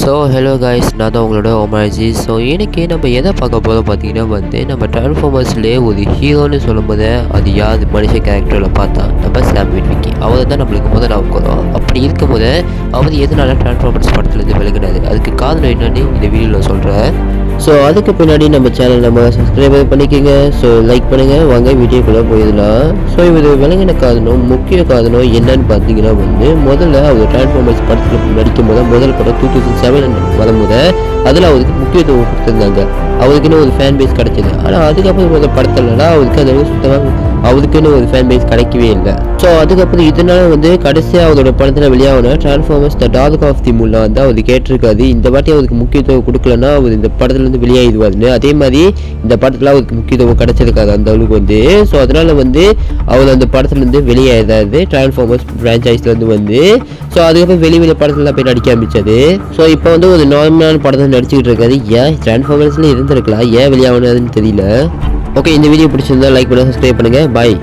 Hello guys, நான் தான் உங்களோட ஒமாஜி. இன்னைக்கு நம்ம எதை பார்க்க போதும் பார்த்தீங்கன்னா நம்ம டிரான்ஸ்ஃபார்மர்ஸ்லேயே ஒரு ஹீரோன்னு சொல்லும்போது அது யார் மனுஷ கேரக்டரில் பார்த்தா நம்ம சாம் விட்விக்கி. அவர் தான் நம்மளுக்கு முதல் வரும். அப்படி இருக்கும்போது அவர் எதனால டிரான்ஸ்ஃபார்மர்ஸ் படத்துலேருந்து விலகினாரு, அதுக்கு காரணம் என்னன்னு இந்த வீடியோவில் சொல்கிறேன். அதுக்கு பின்னாடி நம்ம சேனல் நம்ம சப்ஸ்கிரைப் பண்ணிக்கோங்க. லைக் பண்ணுங்கள், வாங்க வீடியோக்குள்ளே போயிடலாம். இது விலங்கின காரணம், முக்கிய காரணம் என்னன்னு பார்த்தீங்கன்னா முதல்ல அவர் டிரான்ஸ்ஃபார்மர்ஸ் படத்தில் நடிக்கும் போது முதல் படம் 2007 வரும்போது அதில் அவருக்கு முக்கியத்துவம் கொடுத்துருந்தாங்க. அவருக்குன்னு ஒரு ஃபேன் பேஸ் கிடைச்சிது. ஆனால் அதுக்கப்புறம் ஒரு படத்துலலாம் அவருக்கு அது சுத்தமாக அவருக்குன்னு ஒரு ஃபேன் பேஸ் கிடைக்கவே இல்லை. அதுக்கப்புறம் இதனால கடைசியாக அவரோட படத்தில் வெளியாகின Transformers the dark of the முல்லா அவர் கேட்டிருக்காது. இந்த வாட்டி அவருக்கு முக்கியத்துவம் கொடுக்கலன்னா அவர் இந்த படத்துலேருந்து வெளியாகிடுவாருன்னு. அதே மாதிரி இந்த படத்தில் அவருக்கு முக்கியத்துவம் கிடைச்சிருக்காது அந்த அளவுக்கு அதனால் அவர் அந்த படத்துலேருந்து வெளியாகிடாது டிரான்ஸ்ஃபார்மர்ஸ் ஃப்ரான்ச்சைஸ்லேருந்து அதுக்கப்புறம் வெளி படத்துலலாம் போய் நடிக்க ஆரம்பிச்சது. இப்போ ஒரு நார்மலான படத்தில் நடிச்சுக்கிட்டு இருக்காது. ஏன் டிரான்ஸ்ஃபார்மர்ஸ்ல இருந்திருக்கலாம், ஏன் வெளியாகணும்னு தெரியல. ஓகே, இந்த வீடியோ பிடிச்சிருந்தா லைக் பண்ணுங்க, சப்ஸ்கிரைப் பண்ணுங்க. பாய்.